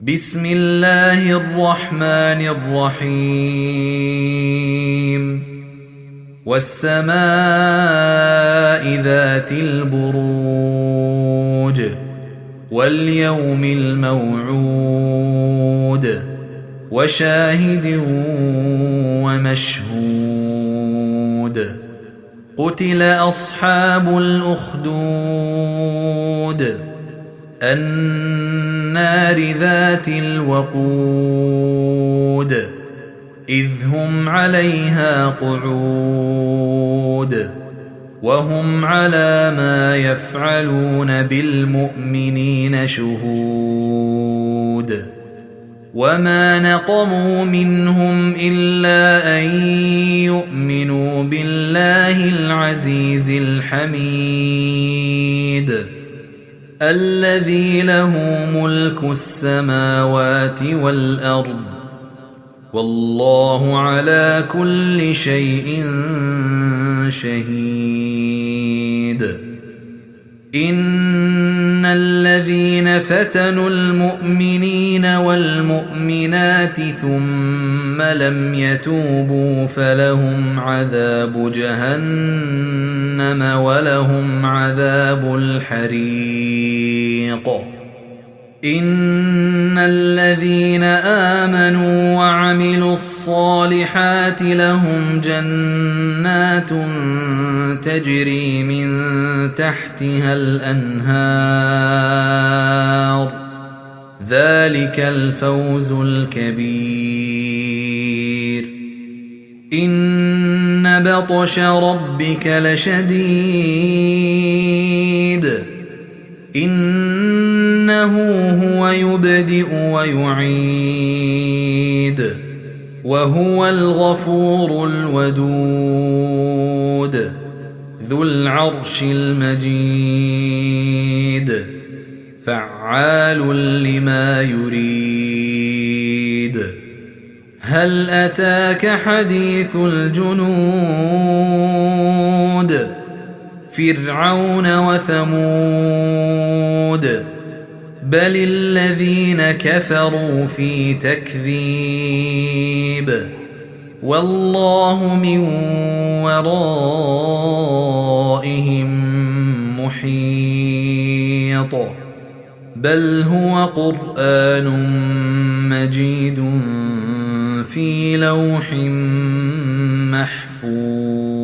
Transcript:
بسم الله الرحمن الرحيم والسماء ذات البروج واليوم الموعود وشاهد ومشهود قتل أصحاب الأخدود النار ذات الوقود إذ هم عليها قعود وهم على ما يفعلون بالمؤمنين شهود وما نقموا منهم إلا أن يؤمنوا بالله العزيز الحميد الذي له ملك السماوات والأرض والله على كل شيء شهيد إن الذين فتنوا المؤمنين والمؤمنات ثم لم يتوبوا فلهم عذاب جهنم ولهم عذاب الحريق إن الذين آمنوا وعملوا الصالحات لهم جنات تجري من تحتها الأنهار ذلك الفوز الكبير إن بطش ربك لشديد إنه هو يبدئ ويعيد وهو الغفور الودود ذو العرش المجيد فعال لما يريد هل أتاك حديث الجنود فرعون وثمود بل الذين كفروا في تكذيب والله من ورائهم محيط بل هو قرآن مجيد في لوح محفوظ.